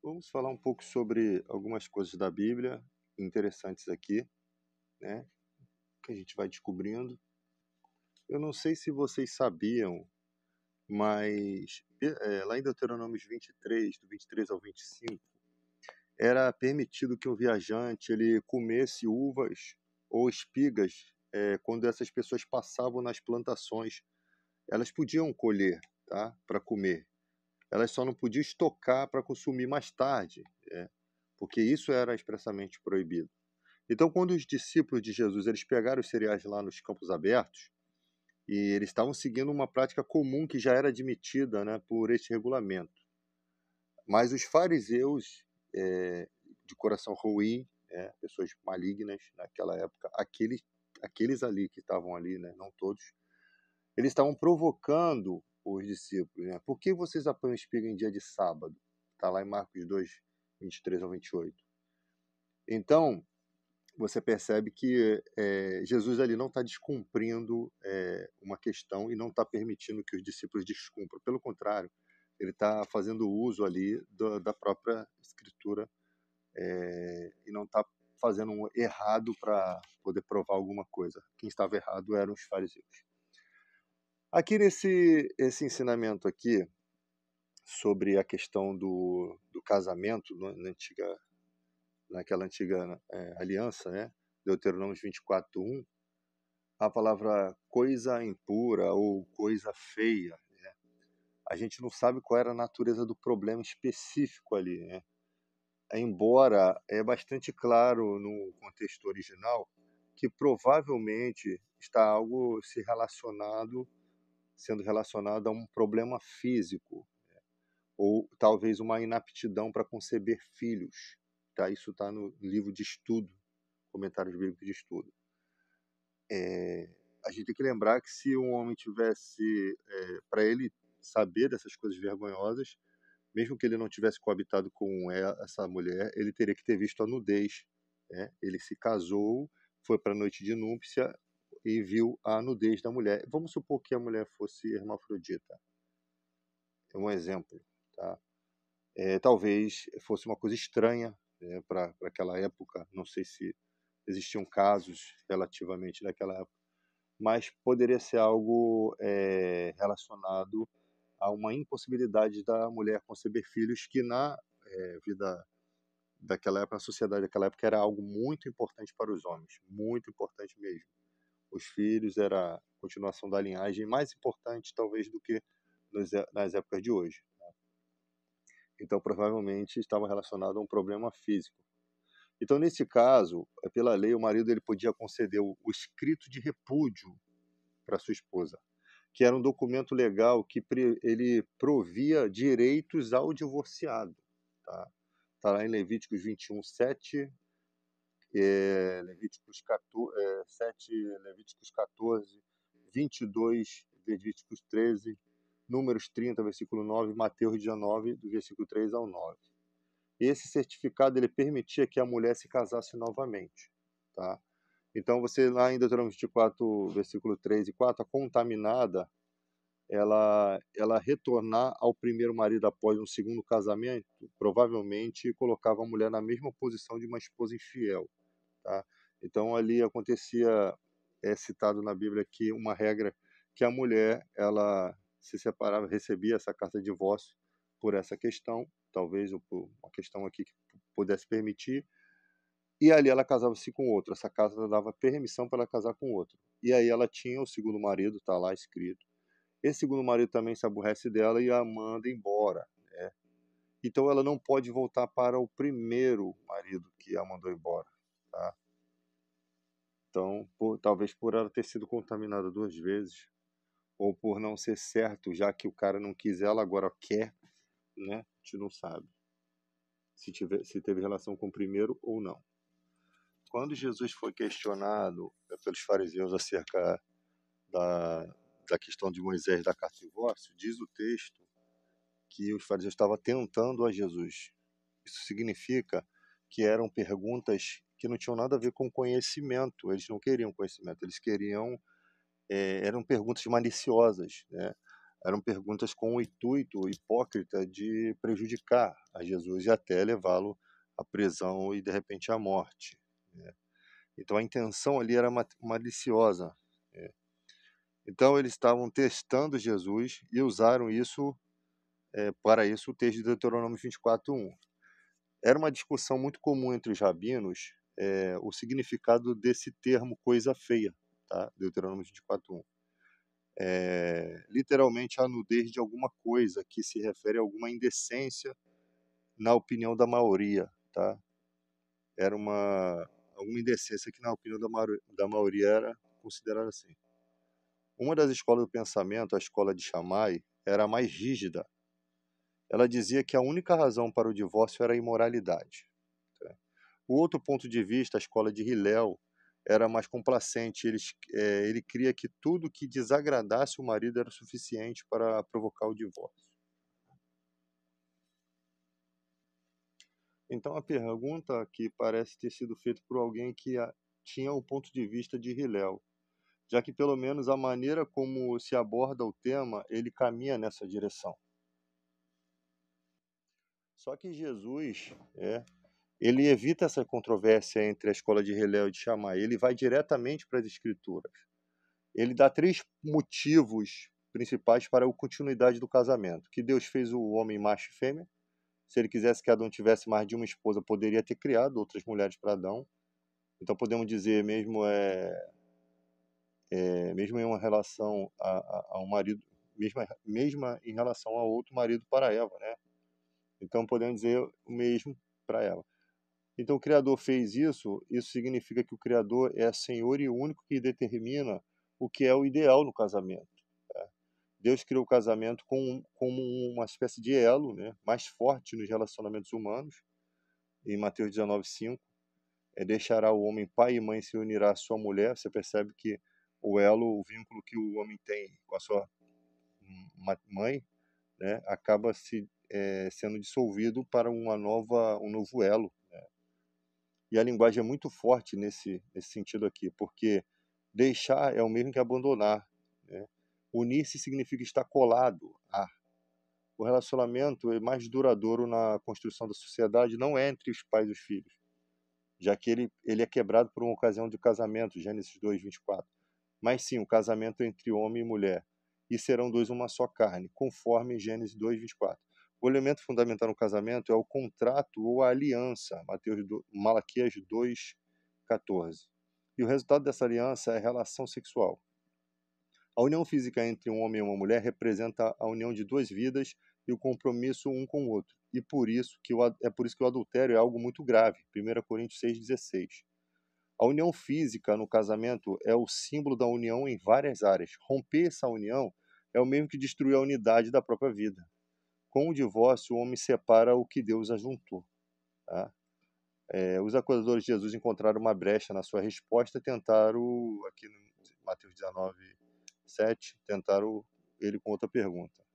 Vamos falar um pouco sobre algumas coisas da Bíblia interessantes aqui, né? Que a gente vai descobrindo. Eu não sei se vocês sabiam, mas lá em Deuteronômio 23, do 23 ao 25, era permitido que um viajante ele comesse uvas ou espigas quando essas pessoas passavam nas plantações. Elas podiam colher, tá? Para comer. Elas só não podiam estocar para consumir mais tarde, porque isso era expressamente proibido. Então, quando os discípulos de Jesus eles pegaram os cereais lá nos campos abertos, e eles estavam seguindo uma prática comum que já era admitida, né, por este regulamento. Mas os fariseus, de coração ruim, pessoas malignas naquela época, aqueles ali que estavam ali, né, não todos, eles estavam provocando os discípulos, né? Por que vocês apanham espiga em dia de sábado? Está lá em Marcos 2, 23 ao 28. Então, você percebe que Jesus ali não está descumprindo uma questão e não está permitindo que os discípulos descumpram. Pelo contrário, ele está fazendo uso ali da própria Escritura e não está fazendo um errado para poder provar alguma coisa. Quem estava errado eram os fariseus. Aqui esse ensinamento aqui sobre a questão do casamento naquela antiga aliança, né? Deuteronômio 24:1, a palavra coisa impura ou coisa feia, né? A gente não sabe qual era a natureza do problema específico ali, né? Embora é bastante claro no contexto original que provavelmente está algo sendo relacionado a um problema físico, ou talvez uma inaptidão para conceber filhos. Tá? Isso está no livro de estudo, comentários bíblicos de estudo. A gente tem que lembrar que se um homem tivesse, para ele saber dessas coisas vergonhosas, mesmo que ele não tivesse coabitado com essa mulher, ele teria que ter visto a nudez. Né? Ele se casou, foi para a noite de núpcia e viu a nudez da mulher. Vamos supor que a mulher fosse hermafrodita. É um exemplo. Tá? Talvez fosse uma coisa estranha para aquela época. Não sei se existiam casos relativamente naquela época, mas poderia ser algo relacionado a uma impossibilidade da mulher conceber filhos, que na vida daquela época, na sociedade daquela época, era algo muito importante para os homens, muito importante mesmo. Os filhos era a continuação da linhagem, mais importante talvez do que nas épocas de hoje. Então, provavelmente estava relacionado a um problema físico. Então, nesse caso, pela lei, o marido ele podia conceder o escrito de repúdio para sua esposa, que era um documento legal que ele provia direitos ao divorciado. Tá? Tá lá em Levíticos 21:7, Levíticos 14, 7, Levíticos 14, 22, Levíticos 13, Números 30, versículo 9, Mateus 19, do versículo 3 ao 9. Esse certificado ele permitia que a mulher se casasse novamente. Tá? Então, você lá em Deuteronômio 24, versículo 3 e 4, a contaminada, ela retornar ao primeiro marido após um segundo casamento, provavelmente colocava a mulher na mesma posição de uma esposa infiel. Tá? Então, ali acontecia, é citado na Bíblia aqui, uma regra que a mulher, ela se separava, recebia essa carta de divórcio por essa questão, talvez por uma questão aqui que pudesse permitir, e ali ela casava-se com outro. Essa casa dava permissão para ela casar com outro. E aí ela tinha o segundo marido, está lá escrito. Esse segundo marido também se aborrece dela e a manda embora. Né? Então ela não pode voltar para o primeiro marido que a mandou embora. Tá? Então, talvez por ela ter sido contaminada 2 vezes, ou por não ser certo, já que o cara não quis ela, agora quer, né? A gente não sabe se teve relação com o primeiro ou não. Quando Jesus foi questionado pelos fariseus acerca da, da questão de Moisés da carta de divórcio, diz o texto que os fariseus estavam tentando a Jesus. Isso significa que eram perguntas que não tinham nada a ver com conhecimento. Eles não queriam conhecimento, eles queriam eram perguntas maliciosas, né? Eram perguntas com o intuito hipócrita de prejudicar a Jesus e até levá-lo à prisão e, de repente, à morte, né? Então, a intenção ali era maliciosa, né? Então, eles estavam testando Jesus e usaram isso, para isso, o texto de Deuteronômio 24:1. Era uma discussão muito comum entre os rabinos, o significado desse termo coisa feia, tá? Deuteronômio 24:1. Literalmente a nudez de alguma coisa, que se refere a alguma indecência na opinião da maioria, tá? Era alguma indecência que na opinião da maioria era considerada assim. Uma das escolas do pensamento, a escola de Shammai, era a mais rígida. Ela dizia que a única razão para o divórcio era a imoralidade, tá? O outro ponto de vista, a escola de Hillel, era mais complacente. Ele cria que tudo que desagradasse o marido era suficiente para provocar o divórcio. Então, a pergunta aqui parece ter sido feita por alguém que tinha o ponto de vista de Hillel, já que pelo menos a maneira como se aborda o tema, ele caminha nessa direção. Só que Jesus, ele evita essa controvérsia entre a escola de Hillel e de Shammai. Ele vai diretamente para as Escrituras. Ele dá 3 motivos principais para a continuidade do casamento: que Deus fez o homem macho e fêmea. Se ele quisesse que Adão tivesse mais de uma esposa, poderia ter criado outras mulheres para Adão. Então podemos dizer, mesmo em uma relação a um marido, mesma em relação a outro marido para Eva, né? Então podemos dizer o mesmo para Eva. Então o Criador fez isso. Isso significa que o Criador é Senhor e o único que determina o que é o ideal no casamento, tá? Deus criou o casamento como uma espécie de elo, né, mais forte nos relacionamentos humanos. Em Mateus 19:5, deixará o homem pai e mãe, se unirá à sua mulher. Você percebe que o elo, o vínculo que o homem tem com a sua mãe, né, acaba sendo dissolvido para um novo elo, né? E a linguagem é muito forte nesse sentido aqui, porque deixar é o mesmo que abandonar, né? Unir-se significa estar colado a. O relacionamento é mais duradouro na construção da sociedade não é entre os pais e os filhos, já que ele é quebrado por uma ocasião de casamento, Gênesis 2:24. Mas sim, o casamento entre homem e mulher. E serão dois uma só carne, conforme Gênesis 2:24. O elemento fundamental no casamento é o contrato ou a aliança, Malaquias 2:14. E o resultado dessa aliança é a relação sexual. A união física entre um homem e uma mulher representa a união de duas vidas e o compromisso um com o outro. E é por isso que o adultério é algo muito grave. 1 Coríntios 6:16. A união física no casamento é o símbolo da união em várias áreas. Romper essa união é o mesmo que destruir a unidade da própria vida. Com o divórcio, o homem separa o que Deus ajuntou, tá? Os acusadores de Jesus encontraram uma brecha na sua resposta e tentaram, aqui no Mateus 19:7, tentaram ele com outra pergunta.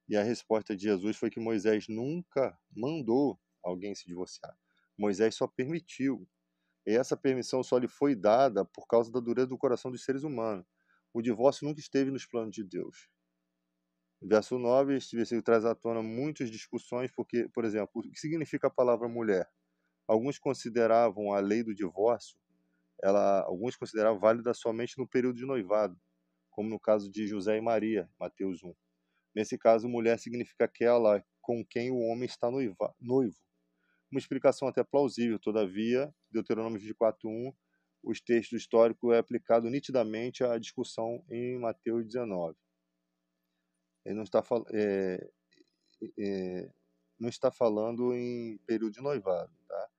E a resposta de Jesus foi que Moisés nunca mandou alguém se divorciar. Moisés só permitiu. E essa permissão só lhe foi dada por causa da dureza do coração dos seres humanos. O divórcio nunca esteve nos planos de Deus. Verso 9, este versículo traz à tona muitas discussões, porque, por exemplo, o que significa a palavra mulher? Alguns consideravam a lei do divórcio, alguns consideravam válida somente no período de noivado, como no caso de José e Maria, Mateus 1. Nesse caso, mulher significa aquela com quem o homem está noivo. Uma explicação até plausível, todavia, Deuteronômio 24:1, o texto histórico é aplicado nitidamente à discussão em Mateus 19. Ele não está falando em período de noivado, tá?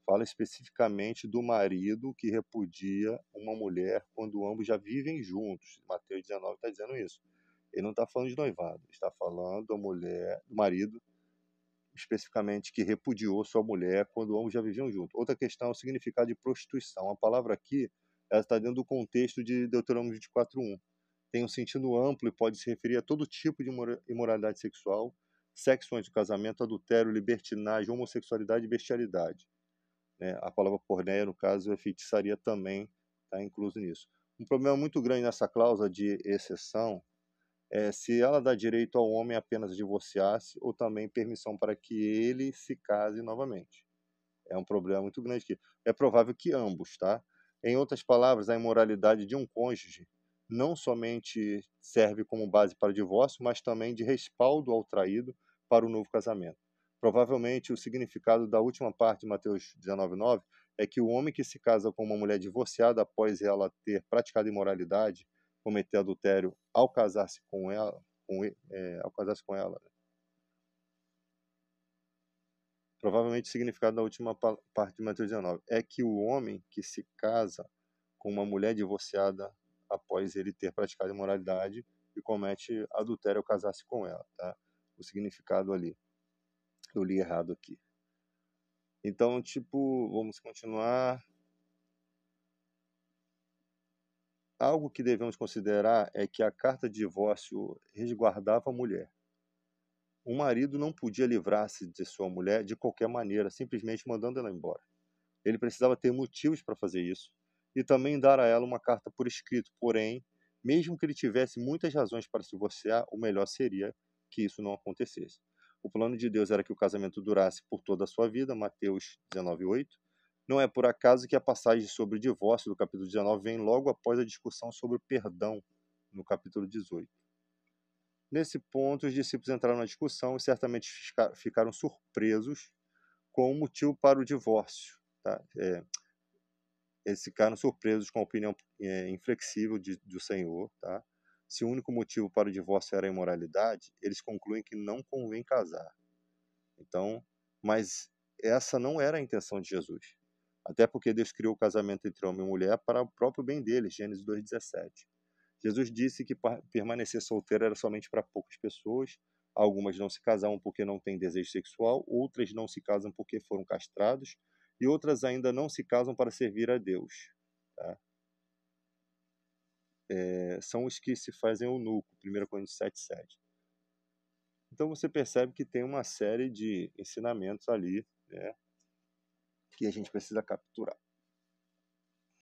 Fala especificamente do marido que repudia uma mulher quando ambos já vivem juntos. Mateus 19 está dizendo isso. Ele não está falando de noivado, ele está falando do marido especificamente que repudiou sua mulher quando ambos já viviam juntos. Outra questão é o significado de prostituição. A palavra aqui, ela está dentro do contexto de Deuteronômio 24:1. Tem um sentido amplo e pode se referir a todo tipo de imoralidade sexual, sexo antes do casamento, adultério, libertinagem, homossexualidade e bestialidade, né? A palavra porneia, no caso, é feitiçaria também, está incluso nisso. Um problema muito grande nessa cláusula de exceção se ela dá direito ao homem apenas a divorciar-se ou também permissão para que ele se case novamente. É um problema muito grande aqui. É provável que ambos, tá? Em outras palavras, a imoralidade de um cônjuge não somente serve como base para o divórcio, mas também de respaldo ao traído para o novo casamento. Provavelmente, o significado da última parte de Mateus 19:9 é que o homem que se casa com uma mulher divorciada após ela ter praticado imoralidade, cometer adultério ao casar-se com ela, ao casar-se com ela, provavelmente o significado da última parte de Mateus 19 é que o homem que se casa com uma mulher divorciada após ele ter praticado imoralidade e comete adultério ao casar-se com ela, tá? O significado ali. Eu li errado aqui. Então, tipo, vamos continuar. Algo que devemos considerar é que a carta de divórcio resguardava a mulher. O marido não podia livrar-se de sua mulher de qualquer maneira, simplesmente mandando ela embora. Ele precisava ter motivos para fazer isso e também dar a ela uma carta por escrito. Porém, mesmo que ele tivesse muitas razões para se divorciar, o melhor seria que isso não acontecesse. O plano de Deus era que o casamento durasse por toda a sua vida, Mateus 19:8. Não é por acaso que a passagem sobre o divórcio do capítulo 19 vem logo após a discussão sobre o perdão no capítulo 18. Nesse ponto, os discípulos entraram na discussão e certamente ficaram surpresos com o motivo para o divórcio. Tá? Eles ficaram surpresos com a opinião inflexível do Senhor. Tá? Se o único motivo para o divórcio era a imoralidade, eles concluem que não convém casar. Então, mas essa não era a intenção de Jesus. Até porque Deus criou o casamento entre homem e mulher para o próprio bem deles, Gênesis 2:17. Jesus disse que permanecer solteiro era somente para poucas pessoas. Algumas não se casavam porque não têm desejo sexual, outras não se casam porque foram castrados, e outras ainda não se casam para servir a Deus. Tá? São os que se fazem eunuco, 1 Coríntios 7:7. Então você percebe que tem uma série de ensinamentos ali, né, que a gente precisa capturar.